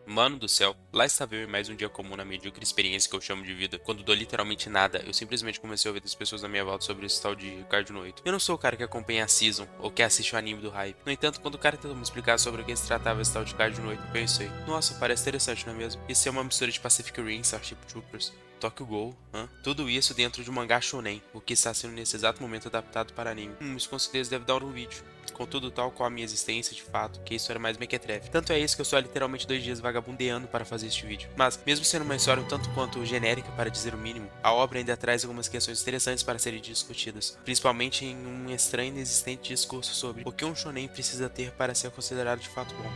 Mano do céu, lá estava eu em mais um dia comum na medíocre experiência que eu chamo de vida. Quando dou literalmente nada, eu simplesmente comecei a ouvir das pessoas à minha volta sobre esse tal de Ricardo Noito. Eu não sou o cara que acompanha a season ou que assiste o anime do hype. No entanto, quando o cara tentou me explicar sobre o que se tratava esse tal de Ricardo Noito, eu pensei, nossa, parece interessante, não é mesmo? Isso é uma mistura de Pacific Rim, Starship Troopers, Tokyo Ghoul, tudo isso dentro de um mangá shonen, o que está sendo nesse exato momento adaptado para anime. Isso com certeza deve dar um vídeo. Contudo, tal qual a minha existência, de fato, que a história mais mequetrefe. Tanto é isso que eu estou há literalmente 2 dias vagabundeando para fazer este vídeo. Mas, mesmo sendo uma história um tanto quanto genérica para dizer o mínimo, a obra ainda traz algumas questões interessantes para serem discutidas, principalmente em um estranho e inexistente discurso sobre o que um shonen precisa ter para ser considerado de fato bom.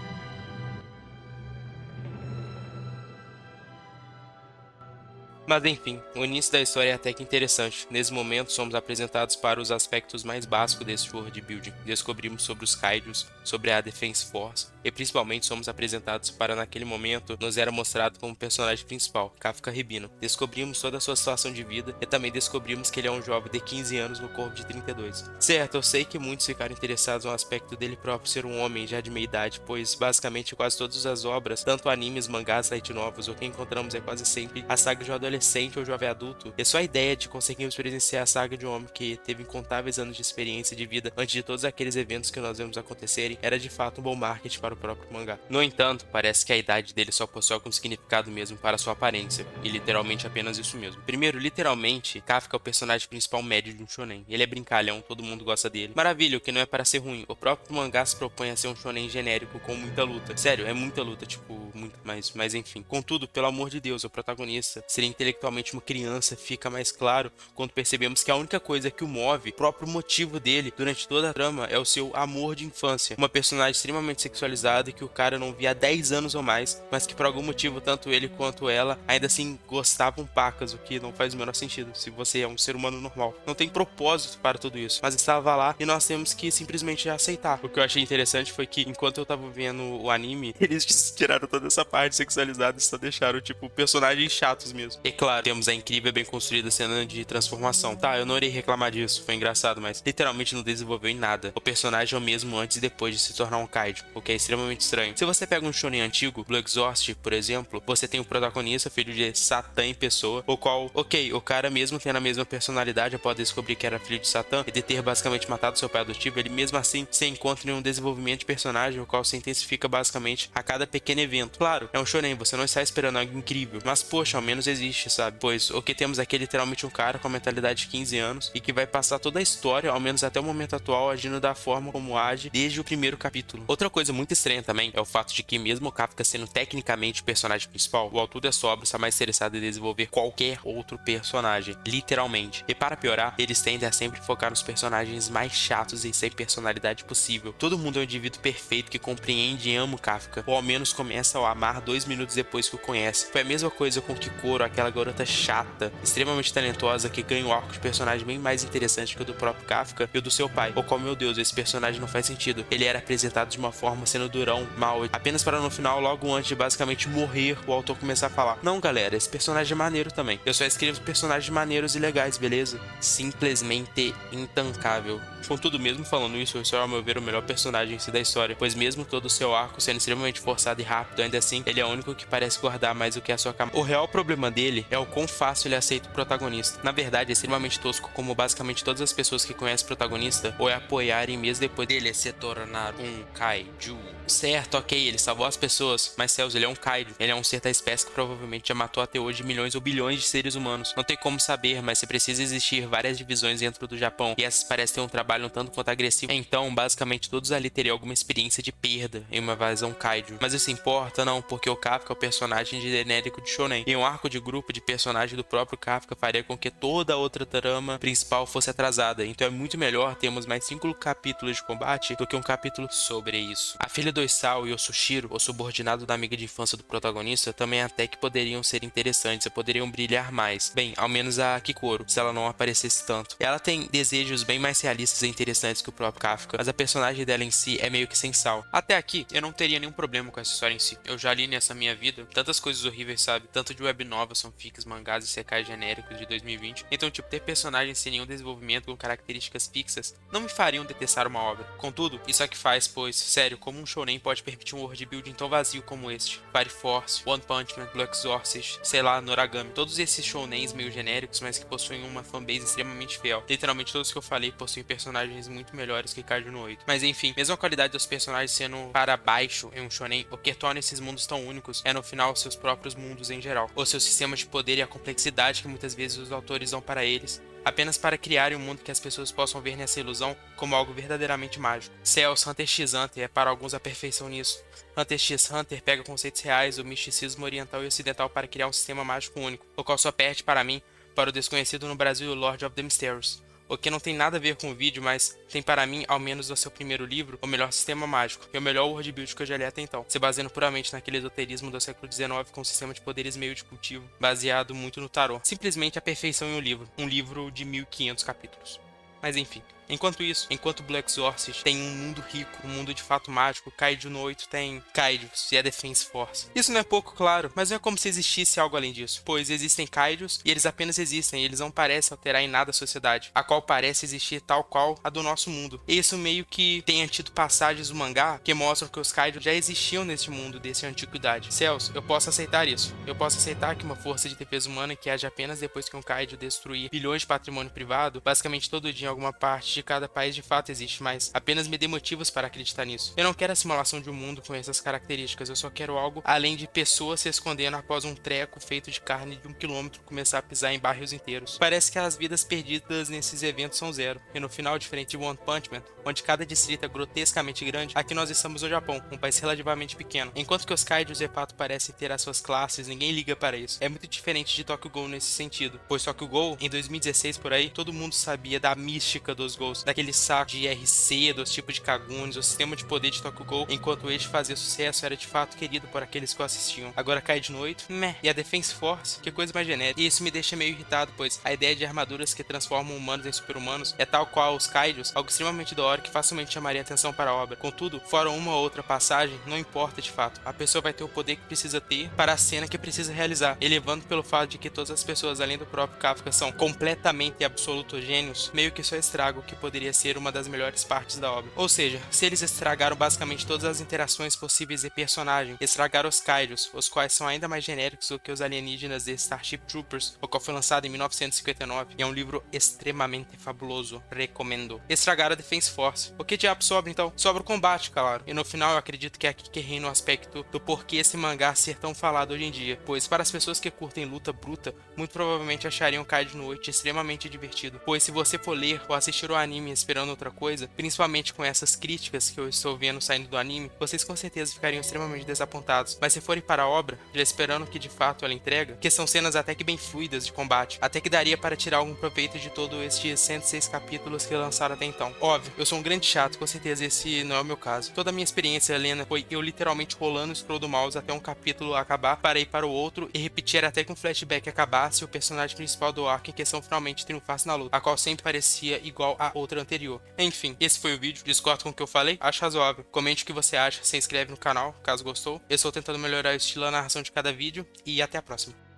Mas enfim, o início da história é até que interessante. Nesse momento, somos apresentados para os aspectos mais básicos desse world building. Descobrimos sobre os Kaijus, sobre a Defense Force, e principalmente somos apresentados para, naquele momento, nos era mostrado como personagem principal, Kafka Ribino. Descobrimos toda a sua situação de vida e também descobrimos que ele é um jovem de 15 anos no corpo de 32. Certo, eu sei que muitos ficaram interessados no aspecto dele próprio ser um homem já de meia idade, pois basicamente quase todas as obras, tanto animes, mangás, light novels, o que encontramos é quase sempre a saga de um adolescente ou jovem adulto, e só a ideia de conseguirmos presenciar a saga de um homem que teve incontáveis anos de experiência de vida antes de todos aqueles eventos que nós vemos acontecerem era de fato um bom marketing para o próprio mangá. No entanto, parece que a idade dele só possui algum significado mesmo para sua aparência, e literalmente apenas isso mesmo. Primeiro, literalmente, Kafka é o personagem principal médio de um shonen. Ele é brincalhão, todo mundo gosta dele. Maravilha, o que não é para ser ruim. O próprio mangá se propõe a ser um shonen genérico com muita luta. Sério, é muita luta, tipo, muito mais, mas enfim. Contudo, pelo amor de Deus, o protagonista seria intelectualmente uma criança, fica mais claro quando percebemos que a única coisa que o move, o próprio motivo dele durante toda a trama é o seu amor de infância. Uma personagem extremamente sexualizada que o cara não via há 10 anos ou mais, mas que por algum motivo tanto ele quanto ela ainda assim gostavam pacas, o que não faz o menor sentido se você é um ser humano normal. Não tem propósito para tudo isso, mas estava lá e nós temos que simplesmente aceitar. O que eu achei interessante foi que enquanto eu tava vendo o anime, eles tiraram toda essa parte sexualizada e só deixaram tipo personagens chatos mesmo. E claro, temos a incrível e bem construída cena de transformação. Tá, eu não irei reclamar disso, foi engraçado, mas literalmente não desenvolveu em nada. O personagem é o mesmo antes e depois de se tornar um kaiju, o que é extremamente estranho. Se você pega um shonen antigo, Blue Exhaust, por exemplo, você tem o protagonista, filho de Satã em pessoa, o qual, ok, o cara mesmo tendo a mesma personalidade após descobrir que era filho de Satã e de ter basicamente matado seu pai adotivo, ele mesmo assim se encontra em um desenvolvimento de personagem, o qual se intensifica basicamente a cada pequeno evento. Claro, é um shonen, você não está esperando algo incrível, mas poxa, ao menos existe, sabe? Pois o que temos aqui é literalmente um cara com a mentalidade de 15 anos e que vai passar toda a história, ao menos até o momento atual, agindo da forma como age desde o primeiro capítulo. Outra coisa muito estranha também é o fato de que mesmo o Kafka sendo tecnicamente o personagem principal, o autor dessa obra está mais interessado em desenvolver qualquer outro personagem, literalmente. E para piorar, eles tendem a sempre focar nos personagens mais chatos e sem personalidade possível. Todo mundo é um indivíduo perfeito que compreende e ama o Kafka, ou ao menos começa a o amar 2 minutos depois que o conhece. Foi a mesma coisa com Kikoro, aquela garota chata, extremamente talentosa, que ganha um arco de personagem bem mais interessante que o do próprio Kafka e o do seu pai. Ou como, meu Deus, esse personagem não faz sentido. Ele era apresentado de uma forma sendo durão, mal, apenas para no final, logo antes de basicamente morrer, o autor começar a falar: não, galera, esse personagem é maneiro também. Eu só escrevo personagens maneiros e legais, beleza? Simplesmente intancável. Contudo, mesmo falando isso, o Sor, ao meu ver, o melhor personagem em si da história, pois mesmo todo o seu arco sendo extremamente forçado e rápido, ainda assim, ele é o único que parece guardar mais do que a sua camada. O real problema dele é o quão fácil ele aceita o protagonista. Na verdade, é extremamente tosco, como basicamente todas as pessoas que conhecem o protagonista ou é apoiarem mesmo depois dele se tornar um kaiju. Certo, ok, ele salvou as pessoas, mas céus, ele é um kaiju. Ele é um ser da espécie que provavelmente já matou até hoje milhões ou bilhões de seres humanos. Não tem como saber, mas se precisa existir várias divisões dentro do Japão, e essas parecem ter um trabalho um tanto quanto agressivo. Então, basicamente, todos ali teriam alguma experiência de perda em uma invasão kaiju. Mas isso importa? Não, porque o Kafka é o personagem genérico de shonen. E um arco de grupo de personagem do próprio Kafka faria com que toda a outra trama principal fosse atrasada. Então é muito melhor termos mais 5 capítulos de combate do que um capítulo sobre isso. A filha do Isao e o Sushiro, o subordinado da amiga de infância do protagonista, também até que poderiam ser interessantes e poderiam brilhar mais. Bem, ao menos a Kikoro, se ela não aparecesse tanto. Ela tem desejos bem mais realistas e interessantes que o próprio Kafka, mas a personagem dela em si é meio que sem sal. Até aqui, eu não teria nenhum problema com essa história em si. Eu já li nessa minha vida tantas coisas horríveis, sabe? Tanto de web novels são fanfics, mangás e secais genéricos de 2020. Então, tipo, ter personagens sem nenhum desenvolvimento com características fixas não me fariam detestar uma obra. Contudo, isso é que faz, pois, sério, como um shounen pode permitir um world building tão vazio como este? Fire Force, One Punch Man, Blue Exorcist, sei lá, Noragami. Todos esses shounens meio genéricos, mas que possuem uma fanbase extremamente fiel. Literalmente todos que eu falei possuem personagens muito melhores que Kaiju no 8. Mas enfim, mesmo a qualidade dos personagens sendo para baixo em um shonen, o que torna esses mundos tão únicos é no final seus próprios mundos em geral, ou seu sistema de poder e a complexidade que muitas vezes os autores dão para eles, apenas para criarem um mundo que as pessoas possam ver nessa ilusão como algo verdadeiramente mágico. Cells, Hunter x Hunter é para alguns a perfeição nisso. Hunter x Hunter pega conceitos reais do misticismo oriental e ocidental para criar um sistema mágico único, o qual só perde para mim, para o desconhecido no Brasil, Lord of the Mysteries. O que não tem nada a ver com o vídeo, mas tem para mim, ao menos no seu primeiro livro, o melhor sistema mágico e o melhor world build que eu já li até então, se baseando puramente naquele esoterismo do século XIX com um sistema de poderes meio de cultivo, baseado muito no tarô. Simplesmente a perfeição em um livro de 1500 capítulos. Mas enfim. Enquanto isso, enquanto Blue Exorcist tem um mundo rico, um mundo de fato mágico, Kaiju no 8 tem Kaijus e a Defense Force. Isso não é pouco claro, mas não é como se existisse algo além disso, pois existem Kaijus e eles apenas existem, e eles não parecem alterar em nada a sociedade, a qual parece existir tal qual a do nosso mundo. E isso meio que tem tido passagens do mangá que mostram que os Kaijus já existiam neste mundo dessa antiguidade. Céus, eu posso aceitar isso. Eu posso aceitar que uma força de defesa humana que age apenas depois que um Kaiju destruir bilhões de patrimônio privado, basicamente todo dia em alguma parte de cada país de fato existe, mas apenas me dê motivos para acreditar nisso. Eu não quero a simulação de um mundo com essas características, eu só quero algo além de pessoas se escondendo após um treco feito de carne de 1 quilômetro começar a pisar em bairros inteiros. Parece que as vidas perdidas nesses eventos são zero, e no final, diferente de One Punch Man, onde cada distrito é grotescamente grande, aqui nós estamos no Japão, um país relativamente pequeno. Enquanto que os kaijus de fato parecem ter as suas classes, ninguém liga para isso. É muito diferente de Tokyo Ghoul nesse sentido, pois Tokyo Ghoul, em 2016 por aí, todo mundo sabia da mística dos Ghouls, daquele saco de IRC, dos tipos de Kagunis, o sistema de poder de Tokyo Ghoul, enquanto este fazia sucesso, era de fato querido por aqueles que o assistiam. Agora Kaiju no 8, meh. E a Defense Force, que coisa mais genérica. E isso me deixa meio irritado, pois a ideia de armaduras que transformam humanos em super-humanos é tal qual os Kaijus, algo extremamente da hora que facilmente chamaria atenção para a obra. Contudo, fora uma ou outra passagem, não importa de fato. A pessoa vai ter o poder que precisa ter para a cena que precisa realizar, elevando pelo fato de que todas as pessoas, além do próprio Kafka, são completamente e absolutos gênios, meio que só estraga o que poderia ser uma das melhores partes da obra. Ou seja, se eles estragaram basicamente todas as interações possíveis de personagem, estragaram os Kaijus, os quais são ainda mais genéricos do que os alienígenas de Starship Troopers, o qual foi lançado em 1959 e é um livro extremamente fabuloso, recomendo. Estragaram a Defense Force. O que diabo sobra então? Sobra o combate, claro. E no final eu acredito que é aqui que reina o aspecto do porquê esse mangá ser tão falado hoje em dia, pois para as pessoas que curtem luta bruta, muito provavelmente achariam Kaiju no 8 extremamente divertido, pois se você for ler ou assistir o anime esperando outra coisa, principalmente com essas críticas que eu estou vendo saindo do anime, vocês com certeza ficariam extremamente desapontados. Mas se forem para a obra, já esperando que de fato ela entrega, que são cenas até que bem fluidas de combate, até que daria para tirar algum proveito de todos estes 106 capítulos que lançaram até então. Óbvio, eu sou um grande chato, com certeza esse não é o meu caso. Toda a minha experiência, Helena, foi eu literalmente rolando o scroll do mouse até um capítulo acabar, para ir para o outro e repetir até que um flashback acabasse e o personagem principal do arco em questão finalmente triunfasse na luta, a qual sempre parecia igual à outra anterior. Enfim, esse foi o vídeo, discordo com o que eu falei, acho razoável. Comente o que você acha, se inscreve no canal, caso gostou. Eu estou tentando melhorar o estilo e a narração de cada vídeo, e até a próxima.